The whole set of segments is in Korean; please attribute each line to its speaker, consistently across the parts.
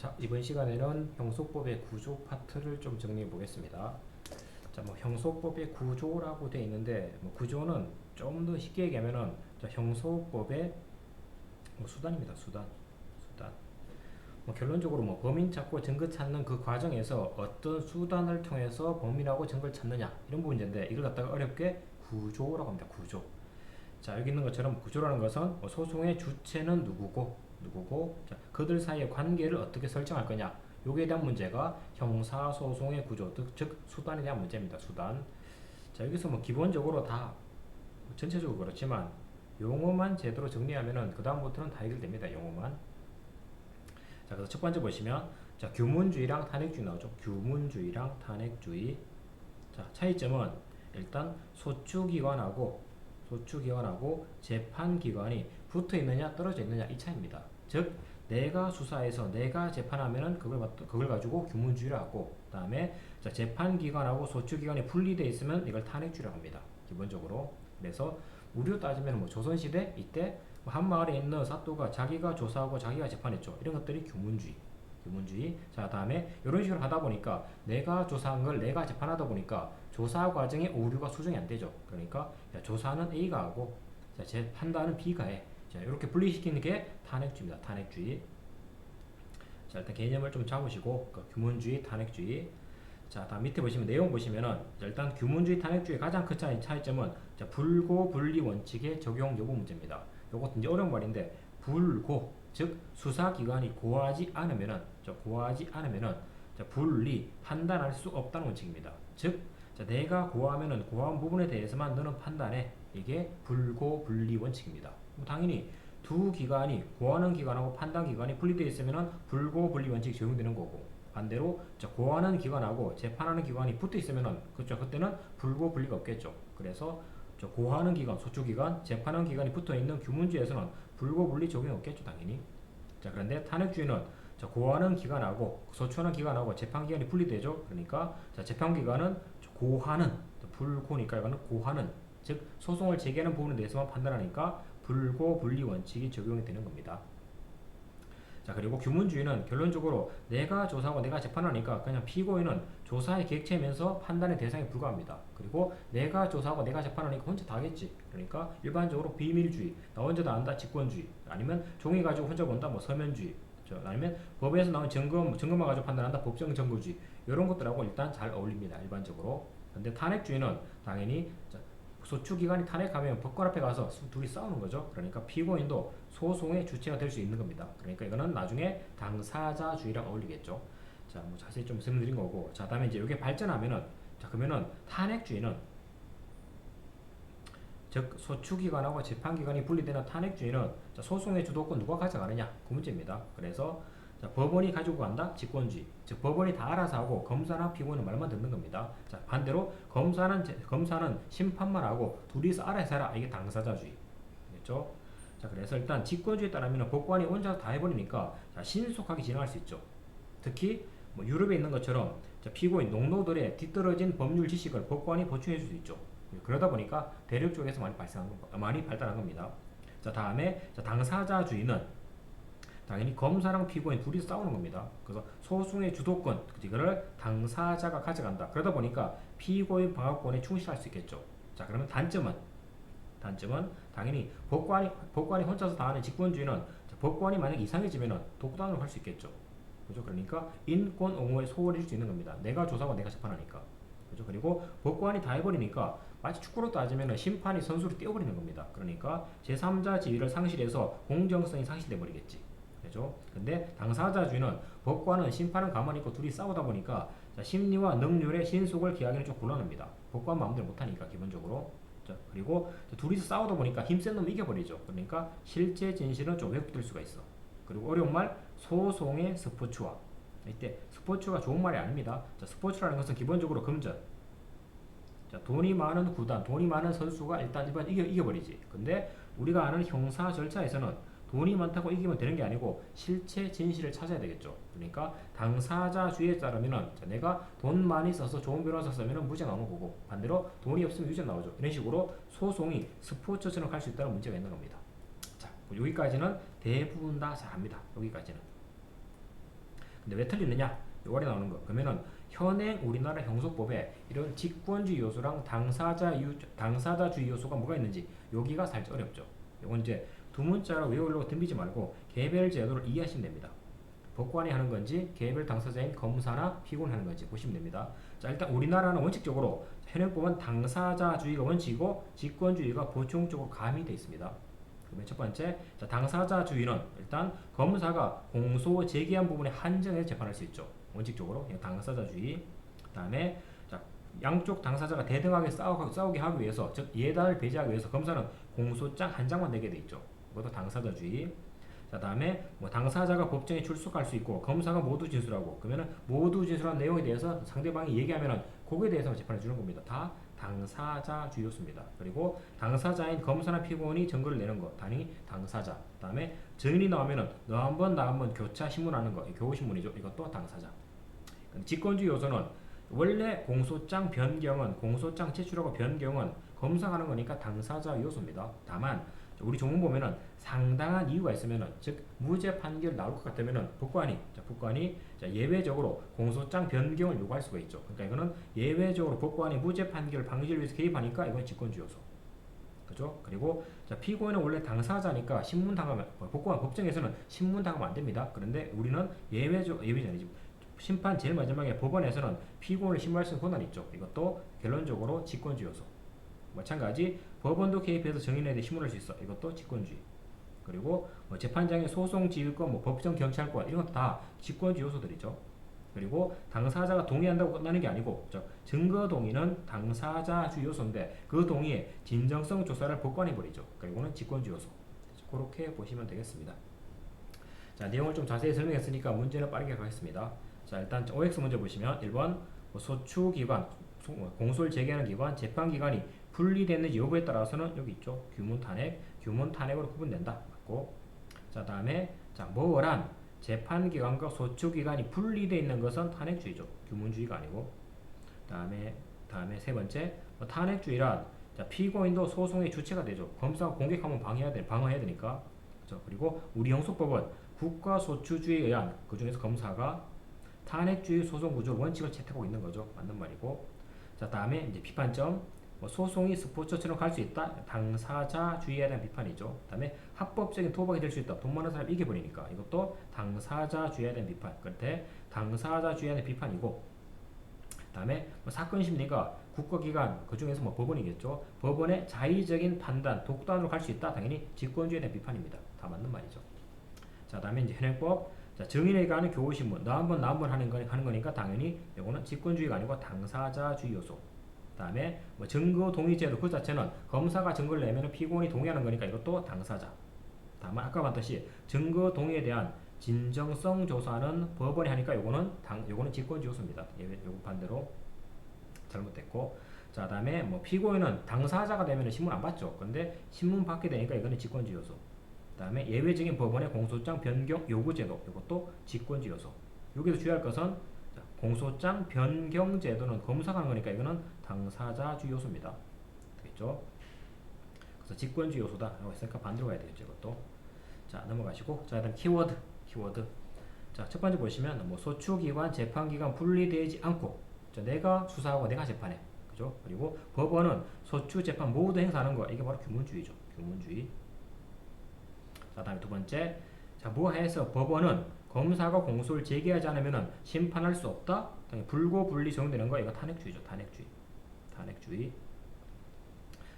Speaker 1: 자, 이번 시간에는 형소법의 구조 파트를 좀 정리해 보겠습니다. 자, 형소법의 구조라고 되어 있는데, 구조는 좀 더 쉽게 얘기하면은, 형소법의 수단입니다. 수단. 결론적으로 범인 찾고 증거 찾는 그 과정에서 어떤 수단을 통해서 범인하고 증거를 찾느냐 이런 문제인데, 이걸 갖다가 어렵게 구조라고 합니다. 구조. 자, 여기 있는 것처럼 구조라는 것은 소송의 주체는 누구고 자, 그들 사이의 관계를 어떻게 설정할 거냐, 요기에 대한 문제가 형사소송의 구조, 즉 수단에 대한 문제입니다. 수단. 자, 여기서 기본적으로 다 전체적으로 그렇지만 용어만 제대로 정리하면은 그 다음부터는 다 해결됩니다. 용어만. 자, 그래서 첫 번째 보시면, 자, 규문주의랑 탄핵주의 나오죠. 규문주의랑 탄핵주의. 자, 차이점은 일단 소추기관하고 재판기관이 붙어 있느냐 떨어져 있느냐 이 차이입니다. 즉 내가 수사해서 내가 재판하면은 그걸 가지고 규문주의를 하고, 그다음에 재판기관하고 소추기관이 분리되어 있으면 이걸 탄핵주의라고 합니다. 기본적으로. 그래서 우리로 따지면 조선시대 이때 한 마을에 있는 사또가 자기가 조사하고 자기가 재판했죠. 이런 것들이 규문주의. 자, 다음에 이런 식으로 하다 보니까 내가 조사한 걸 내가 재판하다 보니까 조사 과정에 오류가 수정이 안 되죠. 그러니까 조사는 A가 하고 판단은 B가 해. 자, 이렇게 분리시키는 게 탄핵주의입니다. 탄핵주의. 자, 일단 개념을 좀 잡으시고, 규문주의, 탄핵주의. 자, 다음 밑에 보시면 내용 보시면은, 일단 규문주의, 탄핵주의 가장 큰 차이점은 불고 분리 원칙의 적용 여부 문제입니다. 요것도 이제 어려운 말인데, 즉 수사기관이 고하지 않으면은 분리 판단할 수 없다는 원칙입니다. 즉 내가 고하면은 고한 부분에 대해서만 너는 판단해. 이게 불고 분리 원칙입니다. 당연히 두 기관이, 고하는 기관하고 판단 기관이 분리되어 있으면은 불고 분리 원칙이 적용되는 거고, 반대로 고하는 기관하고 재판하는 기관이 붙어 있으면은 그때는 불고 분리가 없겠죠. 그래서 고하는 기관, 소추기관, 재판하는 기관이 붙어 있는 규문주의에서는 불고 분리 적용이 없겠죠, 당연히. 자, 그런데 탄핵주의는 고하는 기관하고 소추하는 기관하고 재판기관이 분리되죠. 그러니까 재판기관은 고하는, 불고니까 이거는 고하는, 즉 소송을 제기하는 부분에 대해서만 판단하니까 불고 분리 원칙이 적용이 되는 겁니다. 자, 그리고 규문주의는 결론적으로 내가 조사하고 내가 재판하니까 그냥 피고인은 조사의 객체면서 판단의 대상에 불과합니다. 그리고 내가 조사하고 내가 재판하니까 혼자 다 하겠지. 그러니까 일반적으로 비밀주의, 나 혼자 다 안다, 직권주의, 아니면 종이 가지고 혼자 본다, 서면주의, 아니면 법에서 나온 증거만 가지고 판단한다, 법정 증거주의, 이런 것들하고 일단 잘 어울립니다. 일반적으로. 근데 탄핵주의는 당연히 소추기관이 탄핵하면 법관 앞에 가서 둘이 싸우는 거죠. 그러니까 피고인도 소송의 주체가 될 수 있는 겁니다. 그러니까 이거는 나중에 당사자주의랑 어울리겠죠. 자, 자세히 좀 설명드린 거고. 자, 다음에 이제 이게 발전하면은, 그러면은 탄핵주의는, 즉 소추기관하고 재판기관이 분리되는 탄핵주의는 소송의 주도권 누가 가져가느냐, 그 문제입니다. 그래서 법원이 가지고 간다, 직권주의. 즉 법원이 다 알아서 하고 검사나 피고인은 말만 듣는 겁니다. 자, 반대로 검사는 심판만 하고 둘이서 알아서 해라, 이게 당사자주의. 됐죠? 자, 그래서 일단 직권주의에 따르면 법관이 혼자 다 해버리니까 신속하게 진행할 수 있죠. 특히 유럽에 있는 것처럼 피고인, 농노들의 뒤떨어진 법률 지식을 법관이 보충해 줄 수 있죠. 그러다 보니까 대륙 쪽에서 많이 발달한 겁니다. 자, 다음에 당사자주의는 당연히 검사랑 피고인 둘이 싸우는 겁니다. 그래서 소송의 주도권, 이거를 당사자가 가져간다. 그러다 보니까 피고인 방어권에 충실할 수 있겠죠. 자, 그러면 단점은 당연히 법관이 혼자서 다 하는 직권주의는 법관이 만약 이상해지면 독단으로 할 수 있겠죠. 그죠? 그러니까 인권 옹호에 소홀해질 수 있는 겁니다. 내가 조사하고 내가 재판하니까. 그죠? 그리고 법관이 다 해버리니까 마치 축구로 따지면 심판이 선수를 떼어버리는 겁니다. 그러니까 제3자 지위를 상실해서 공정성이 상실돼 버리겠지. 그죠? 근데 당사자주의는 법관은 심판은 가만히 있고 둘이 싸우다 보니까 심리와 능률의 신속을 기하기는 좀 곤란합니다. 법관 마음대로 못하니까 기본적으로. 자, 그리고 둘이서 싸우다 보니까 힘센 놈이 이겨버리죠. 그러니까 실제 진실은 좀 왜곡될 수가 있어. 그리고 어려운 말, 소송의 스포츠화. 이때 스포츠가 좋은 말이 아닙니다. 자, 스포츠라는 것은 기본적으로 금전. 자, 돈이 많은 구단, 돈이 많은 선수가 일단 이겨버리지. 근데 우리가 아는 형사 절차에서는 돈이 많다고 이기면 되는 게 아니고 실체 진실을 찾아야 되겠죠. 그러니까 당사자주의에 따르면 내가 돈 많이 써서 좋은 변호사 쓰면 무죄 나오는 거고, 반대로 돈이 없으면 유죄 나오죠. 이런 식으로 소송이 스포츠처럼 갈 수 있다는 문제가 있는 겁니다. 자, 여기까지는 대부분 다 잘합니다. 여기까지는. 근데 왜 틀리느냐? 요거에 나오는 거. 그러면은 현행 우리나라 형소법에 이런 직권주의 요소랑 당사자주의 요소가 뭐가 있는지 여기가 살짝 어렵죠. 요건 이제 두 문자로 외우려고 덤비지 말고 개별 제도를 이해하시면 됩니다. 법관이 하는 건지 개별 당사자인 검사나 피고인이 하는 건지 보시면 됩니다. 자, 일단 우리나라는 원칙적으로 현행법은 당사자주의가 원칙이고 직권주의가 보충적으로 가미되어 있습니다. 그러면 첫 번째, 자, 당사자주의는 일단 검사가 공소 제기한 부분에 한정해서 재판할 수 있죠. 원칙적으로 당사자주의. 그다음에 자, 양쪽 당사자가 대등하게 싸우게 하기 위해서, 즉 예단을 배제하기 위해서 검사는 공소장 한 장만 내게 돼 있죠. 이것도 당사자주의. 자, 다음에 뭐 당사자가 법정에 출석할 수 있고 검사가 모두 진술하고, 그러면은 모두 진술한 내용에 대해서 상대방이 얘기하면은 거기에 대해서 재판해 주는 겁니다. 다 당사자주의 요소입니다. 그리고 당사자인 검사나 피고인이 증거를 내는 것, 당연히 당사자. 그다음에 증인이 나오면은 너 한 번 나 한 번 교차 신문하는 거, 교우신문이죠. 이것도 당사자. 직권주의 요소는 원래 공소장 변경은, 공소장 제출하고 변경은 검사가 하는 거니까 당사자 요소입니다. 다만 우리 조문 보면은 상당한 이유가 있으면은, 즉 무죄 판결 나올 것 같으면은 법관이 예외적으로 공소장 변경을 요구할 수가 있죠. 그러니까 이거는 예외적으로 법관이 무죄 판결 방지를 위해서 개입하니까 이건 직권주의 요소. 그죠? 그리고 자, 피고인은 원래 당사자니까 신문 당하면, 법관 법정에서는 신문 당하면 안 됩니다. 그런데 우리는 예외가 아니지. 심판 제일 마지막에 법원에서는 피고인을 신문할 수 있는 권한이 있죠. 이것도 결론적으로 직권주의 요소. 마찬가지 법원도 개입해서 증인에 대해 신문할 수 있어. 이것도 직권주의. 그리고 뭐 재판장의 소송 지휘권, 뭐 법정 경찰권, 이런 것도 다 직권주의 요소들이죠. 그리고 당사자가 동의한다고 끝나는 게 아니고, 증거 동의는 당사자주의 요소인데 그 동의에 진정성 조사를 법관이 벌이죠. 그리고는 직권주의 요소. 그렇게 보시면 되겠습니다. 자, 내용을 좀 자세히 설명했으니까 문제는 빠르게 가겠습니다. 자, 일단 OX 문제 보시면 1번 소추기관, 공소를 제기하는 기관, 재판기관이 분리됐는지 여부에 따라서는 여기 있죠. 규문탄핵으로 구분된다. 맞고. 자, 다음에 뭐란 재판기관과 소추기관이 분리되어 있는 것은 탄핵주의죠. 규문주의가 아니고. 다음에 세 번째, 탄핵주의란 피고인도 소송의 주체가 되죠. 검사가 공격하면 방어해야 되니까. 그렇죠? 그리고 우리 형소법은 국가 소추주의에 의한, 그 중에서 검사가 탄핵주의 소송 구조 원칙을 채택하고 있는 거죠. 맞는 말이고. 자, 다음에 이제 비판점, 소송이 스포츠처럼 갈 수 있다. 당사자주의에 대한 비판이죠. 다음에 합법적인 도박이 될 수 있다. 돈 많은 사람 이겨버리니까. 이것도 당사자주의에 대한 비판. 그때 당사자주의에 대한 비판이고. 다음에 사건 심리가 국가기관, 그 중에서 법원이겠죠. 법원의 자의적인 판단, 독단으로 갈 수 있다. 당연히 직권주의에 대한 비판입니다. 다 맞는 말이죠. 자, 다음에 이제 현행법. 자, 증인에게 하는 교우신문, 너 한 번 나 한 번 하는 거니까 당연히 이거는 직권주의가 아니고 당사자주의 요소. 다음에 증거 동의제도 그 자체는 검사가 증거를 내면 피고인이 동의하는 거니까 이것도 당사자. 다만 아까 봤듯이 증거 동의에 대한 진정성 조사는 법원이 하니까 요거는 직권주의 요소입니다. 요거 반대로 잘못됐고. 자, 다음에 피고인은 당사자가 되면 신문 안 받죠. 근데 신문 받게 되니까 이거는 직권주의 요소. 다음에 예외적인 법원의 공소장 변경 요구제도, 이것도 직권주의 요소. 여기서 주의할 것은 공소장 변경 제도는 검사가 하는 거니까 이거는 당사자주의 요소입니다. 되겠죠? 그래서 직권주의 요소다 라고 했으니까 반대로 가야 되겠죠. 이것도. 자, 넘어가시고. 자, 다음 키워드. 자, 첫 번째 보시면 소추기관, 재판기관 분리되지 않고, 자, 내가 수사하고 내가 재판해. 그죠? 그리고 법원은 소추, 재판 모두 행사하는 거, 이게 바로 규문주의죠. 규문주의. 자, 다음에 두 번째. 자, 뭐해서 법원은 검사가 공소를 제기하지 않으면 심판할 수 없다. 불고불리 적용되는 거, 이거 탄핵주의죠. 탄핵주의.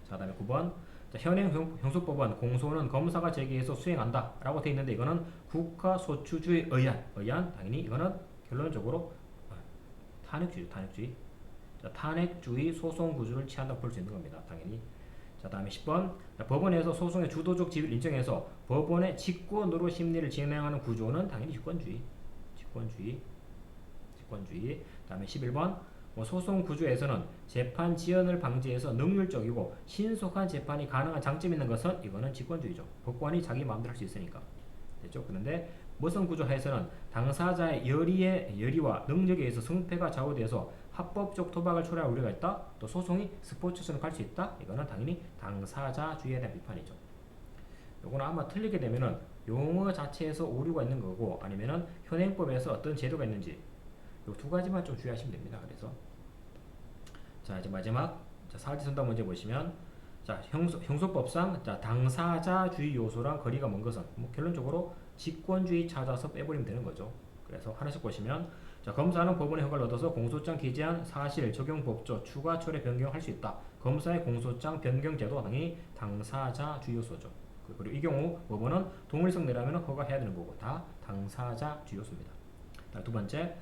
Speaker 1: 자, 다음에 9번. 자, 현행 형소법은 공소는 검사가 제기해서 수행한다 라고 되어 있는데 이거는 국가소추주의에 의한 당연히 이거는 결론적으로 탄핵주의. 자, 탄핵주의 소송 구조를 취한다고 볼 수 있는 겁니다. 당연히. 자, 다음에 10번. 자, 법원에서 소송의 주도적 지위를 인정해서 법원의 직권으로 심리를 진행하는 구조는 당연히 직권주의. 다음에 11번. 소송 구조에서는 재판 지연을 방지해서 능률적이고 신속한 재판이 가능한 장점이 있는 것은 이거는 직권주의죠. 법관이 자기 마음대로 할 수 있으니까. 됐죠? 그런데 모성 구조 하에서는 당사자의 열의와 능력에 의해서 승패가 좌우되어서 합법적 도박을 초래할 우려가 있다. 또 소송이 스포츠처럼 갈 수 있다. 이거는 당연히 당사자주의에 대한 비판이죠. 요거는 아마 틀리게 되면은 용어 자체에서 오류가 있는 거고 아니면은 현행법에서 어떤 제도가 있는지 요 두 가지만 좀 주의하시면 됩니다. 그래서 자 이제 마지막 자 사지선다 문제 보시면 자 형소법상 자 당사자주의 요소랑 거리가 먼 것은 뭐 결론적으로 직권주의 찾아서 빼버리면 되는 거죠. 그래서 하나씩 보시면 자 검사는 법원의 허가를 얻어서 공소장 기재한 사실 적용 법조 추가 철회 변경할 수 있다. 검사의 공소장 변경 제도 등이 당사자주의 요소죠. 그리고 이 경우 법원은 동일성 내라면 허가해야 되는 거고 다 당사자주의 요소입니다. 두 번째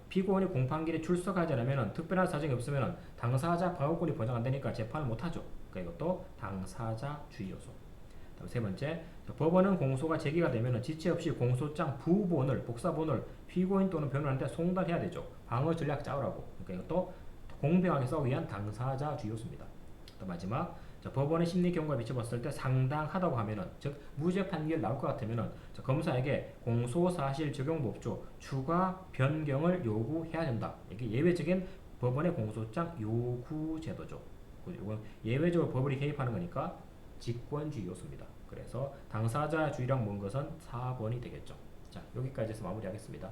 Speaker 1: 피고인이 공판기일에 출석하지 않으면 특별한 사정이 없으면 당사자 방어권이 보장 안 되니까 재판을 못 하죠. 그러니까 이것도 당사자주의 요소. 세 번째, 법원은 공소가 제기가 되면 지체 없이 공소장 부본을 복사본을 피고인 또는 변호인한테 송달해야 되죠. 방어 전략 짜오라고. 그러니까 이것도 공평하게 싸우기 위한 당사자주의 요소입니다. 또 마지막, 법원의 심리 경과에 비춰봤을 때 상당하다고 하면은 즉 무죄 판결 나올 것 같으면은 검사에게 공소사실 적용법조 추가 변경을 요구해야 된다. 이게 예외적인 법원의 공소장 요구 제도죠. 이건 예외적으로 법원이 개입하는 거니까 직권주의 요소입니다. 그래서 당사자주의랑 먼 것은 4번이 되겠죠. 자, 여기까지 해서 마무리하겠습니다.